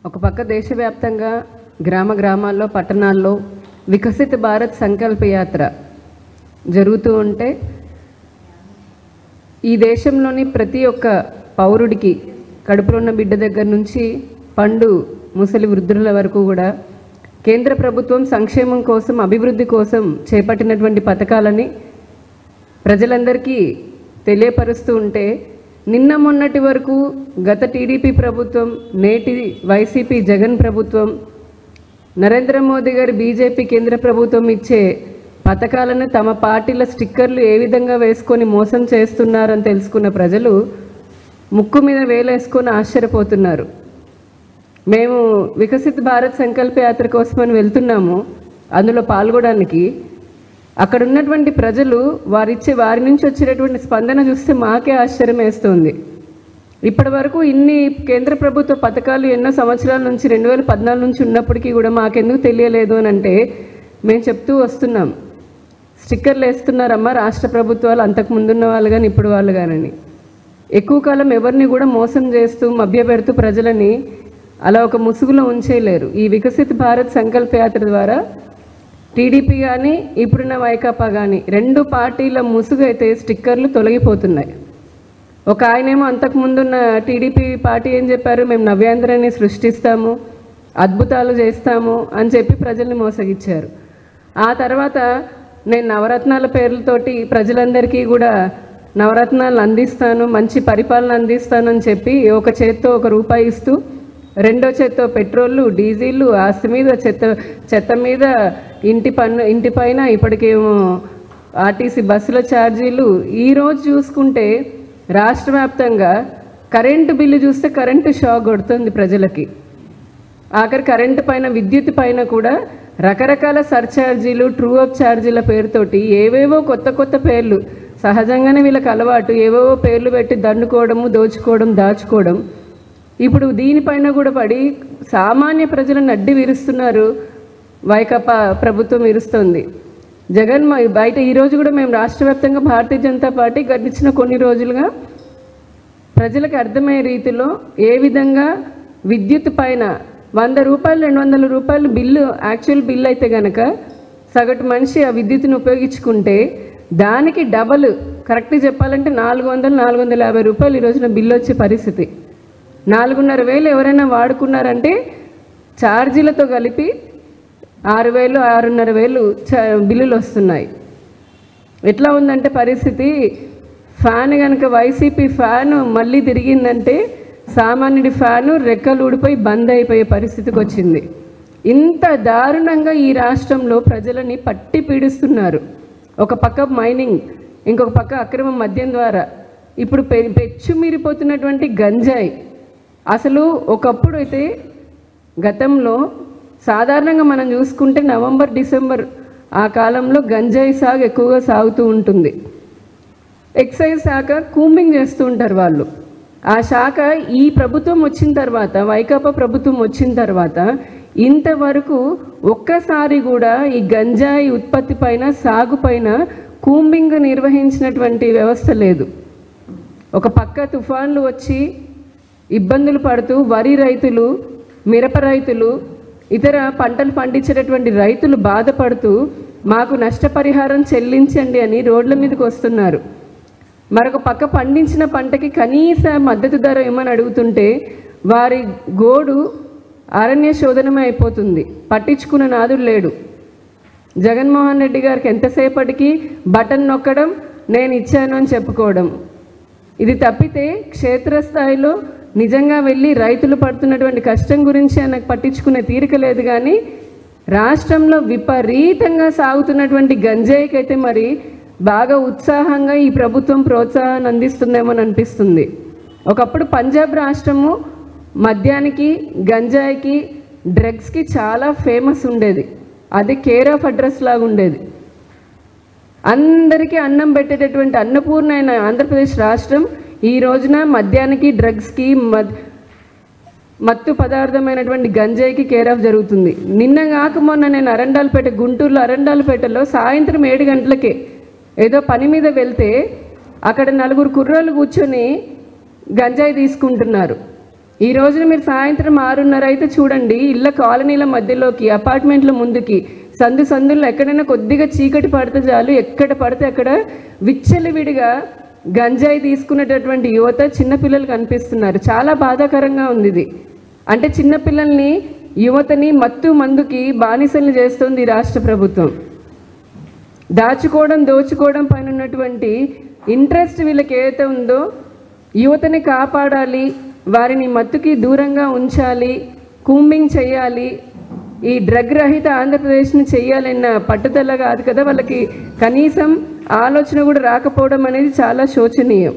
ఒక పక్క దేశవ్యాప్తంగా గ్రామ గ్రామాల్లో పట్టణాల్లో వికసిత భారత్ సంకల్ప యాత్ర జరుగుతూ ఉంటే ఈ దేశంలోని ప్రతి ఒక్క పౌరుడికి కడుపులో ఉన్న బిడ్డ దగ్గర నుంచి పండు ముసలి వృద్ధుల వరకు కూడా కేంద్ర ప్రభుత్వం సంక్షేమం కోసం అభివృద్ధి కోసం చేపట్టినటువంటి పథకాలని ప్రజలందరికీ తెలియపరుస్తూ ఉంటే నిన్న మొన్నటి వరకు గత టీడీపీ ప్రభుత్వం నేటి వైసీపీ జగన్ ప్రభుత్వం నరేంద్ర మోదీ గారి బీజేపీ కేంద్ర ప్రభుత్వం ఇచ్చే పథకాలను తమ పార్టీల స్టిక్కర్లు ఏ విధంగా వేసుకొని మోసం చేస్తున్నారని తెలుసుకున్న ప్రజలు ముక్కు మీద వేలేసుకొని ఆశ్చర్యపోతున్నారు. మేము వికసిత్ భారత్ సంకల్ప యాత్ర కోసమని వెళ్తున్నాము. అందులో పాల్గొనడానికి అక్కడ ఉన్నటువంటి ప్రజలు వారి నుంచి వచ్చేటటువంటి స్పందన చూస్తే మాకే ఆశ్చర్యం వేస్తుంది. ఇప్పటి వరకు ఇన్ని కేంద్ర ప్రభుత్వ పథకాలు ఎన్నో సంవత్సరాల నుంచి 2014 నుంచి ఉన్నప్పటికీ కూడా మాకెందుకు తెలియలేదు అని అంటే మేము చెప్తూ వస్తున్నాం. స్టిక్కర్లు వేస్తున్నారమ్మా రాష్ట్ర ప్రభుత్వాలు, అంతకు ముందున్న వాళ్ళు కానీ ఇప్పుడు వాళ్ళు కానీ. ఎక్కువ కాలం ఎవరిని కూడా మోసం చేస్తూ మభ్యపెడుతూ ప్రజలని అలా ఒక ముసుగులో ఉంచేయలేరు. ఈ వికసిత్ భారత్ సంకల్ప యాత్ర ద్వారా టీడీపీ కానీ ఇప్పుడున్న వైకాపా కానీ రెండు పార్టీల ముసుగు అయితే స్టిక్కర్లు తొలగిపోతున్నాయి. ఒక ఆయనేమో అంతకుముందున్న టీడీపీ పార్టీ ఏం చెప్పారు, మేము నవ్యాంధ్రాన్ని సృష్టిస్తాము, అద్భుతాలు చేస్తాము అని చెప్పి ప్రజల్ని మోసగిచ్చారు. ఆ తర్వాత నేను నవరత్నాల పేర్లతోటి ప్రజలందరికీ కూడా నవరత్నాలు అందిస్తాను, మంచి పరిపాలన అందిస్తాను అని చెప్పి ఒక చేత్తో ₹1 ఇస్తూ రెండో చేత్తో పెట్రోళ్ళు డీజిళ్ళు ఆస్తి మీద చెత్త మీద ఇంటి పైన ఇప్పటికేమో ఆర్టీసీ బస్సుల ఛార్జీలు. ఈరోజు చూసుకుంటే రాష్ట్ర వ్యాప్తంగా కరెంటు బిల్లు చూస్తే కరెంటు షాక్ కొడుతుంది ప్రజలకి. ఆఖరి కరెంటు పైన విద్యుత్ పైన కూడా రకరకాల సర్ఛార్జీలు ట్రూ అప్ ఛార్జీల పేరుతోటి ఏవేవో కొత్త పేర్లు, సహజంగానే వీళ్ళకి అలవాటు ఏవేవో పేర్లు పెట్టి దండుకోవడము, దోచుకోవడం, దాచుకోవడం. ఇప్పుడు దీనిపైన కూడా పడి సామాన్య ప్రజలను అడ్డి విరుస్తున్నారు. వైకాపా ప్రభుత్వం విరుస్తుంది. జగన్ బయట ఈరోజు కూడా మేము రాష్ట్ర వ్యాప్తంగా భారతీయ జనతా పార్టీ గడిచిన కొన్ని రోజులుగా ప్రజలకు అర్థమయ్యే రీతిలో ఏ విధంగా విద్యుత్ పైన ₹100 ₹200 బిల్లు యాక్చువల్ బిల్ అయితే కనుక సగటు మనిషి ఆ విద్యుత్తును ఉపయోగించుకుంటే దానికి డబల్, కరెక్ట్గా చెప్పాలంటే ₹400-450 ఈ రోజున బిల్లు వచ్చే పరిస్థితి. 4,500 ఎవరైనా వాడుకున్నారంటే ఛార్జీలతో కలిపి 6,000-6,500 బిల్లులు వస్తున్నాయి. ఎట్లా ఉందంటే పరిస్థితి, ఫ్యాన్ కనుక వైసీపీ ఫ్యాను మళ్ళీ తిరిగిందంటే సామాన్యుడి ఫ్యాను రెక్కలు ఊడిపోయి బంద్ అయిపోయే పరిస్థితికి వచ్చింది. ఇంత దారుణంగా ఈ రాష్ట్రంలో ప్రజలని పట్టి పీడిస్తున్నారు. ఒక పక్క మైనింగ్, ఇంకొక పక్క అక్రమ మద్యం ద్వారా ఇప్పుడు పెచ్చుమీరిపోతున్నటువంటి గంజాయి. అసలు ఒకప్పుడు అయితే గతంలో సాధారణంగా మనం చూసుకుంటే నవంబర్ డిసెంబర్ ఆ కాలంలో గంజాయి సాగు ఎక్కువగా సాగుతూ ఉంటుంది. ఎక్సైజ్ శాఖ కూంబింగ్ చేస్తూ ఉంటారు వాళ్ళు. ఆ శాఖ ఈ ప్రభుత్వం వచ్చిన తర్వాత, వైకాపా ప్రభుత్వం వచ్చిన తర్వాత ఇంతవరకు ఒక్కసారి కూడా ఈ గంజాయి ఉత్పత్తి పైన సాగు పైన కూంబింగ్ నిర్వహించినటువంటి వ్యవస్థ లేదు. ఒక పక్క తుఫాన్లు వచ్చి ఇబ్బందులు పడుతూ వరి రైతులు, మిరప రైతులు, ఇతర పంటలు పండించేటటువంటి రైతులు బాధపడుతూ మాకు నష్టపరిహారం చెల్లించండి అని రోడ్ల మీదకి వస్తున్నారు. మరొక పక్క పండించిన పంటకి కనీస మద్దతు ధర ఇవ్వమని అడుగుతుంటే వారి గోడు అరణ్య శోధనమే అయిపోతుంది. పట్టించుకున్న నాదుడు లేడు. జగన్మోహన్ రెడ్డి గారికి ఎంతసేపటికి బటన్ నొక్కడం, నేను ఇచ్చాను అని చెప్పుకోవడం. ఇది తప్పితే క్షేత్రస్థాయిలో నిజంగా వెళ్ళి రైతులు పడుతున్నటువంటి కష్టం గురించి ఆయనకు పట్టించుకునే తీరిక లేదు. కానీ రాష్ట్రంలో విపరీతంగా సాగుతున్నటువంటి గంజాయికి అయితే మరి బాగా ఉత్సాహంగా ఈ ప్రభుత్వం ప్రోత్సాహాన్ని అందిస్తుందేమో అనిపిస్తుంది. ఒకప్పుడు పంజాబ్ రాష్ట్రము మద్యానికి, గంజాయికి, డ్రగ్స్కి చాలా ఫేమస్ ఉండేది. అది కేర్ ఆఫ్ అడ్రస్ లాగా ఉండేది. అందరికీ అన్నం పెట్టేటటువంటి అన్నపూర్ణ అయిన ఆంధ్రప్రదేశ్ రాష్ట్రం ఈ రోజున మద్యానికి, డ్రగ్స్కి, మత్తు పదార్థమైనటువంటి గంజాయికి కేర్ ఆఫ్ జరుగుతుంది. నిన్న కాక మొన్న నేను అరండాలపేట, గుంటూరులో అరండాలపేటలో సాయంత్రం 7 గంటలకే ఏదో పని మీద వెళ్తే అక్కడ 4 కుర్రోళ్ళు కూర్చొని గంజాయి తీసుకుంటున్నారు. ఈ రోజున మీరు సాయంత్రం 6:30 అయితే చూడండి, ఇళ్ళ కాలనీల మధ్యలోకి, అపార్ట్మెంట్ల ముందుకి, సందుల్లో ఎక్కడైనా కొద్దిగా చీకటి పడితే చాలు, ఎక్కడ పడితే అక్కడ విచ్చలవిడిగా గంజాయి తీసుకునేటటువంటి యువత, చిన్నపిల్లలు కనిపిస్తున్నారు. చాలా బాధాకరంగా ఉంది ఇది. అంటే చిన్నపిల్లల్ని, యువతని మత్తు మందుకి బానిసలు చేస్తుంది ఈ రాష్ట్ర ప్రభుత్వం. దాచుకోవడం, దోచుకోవడం పైన ఉన్నటువంటి ఇంట్రెస్ట్ వీళ్ళకి ఏదైతే ఉందో, యువతని కాపాడాలి, వారిని మత్తుకి దూరంగా ఉంచాలి, కూంబింగ్ చేయాలి, ఈ డ్రగ్ రహిత ఆంధ్రప్రదేశ్ని చేయాలన్న పట్టుదల కాదు కదా వాళ్ళకి. కనీసం ఆలోచన కూడా రాకపోవడం అనేది చాలా శోచనీయం.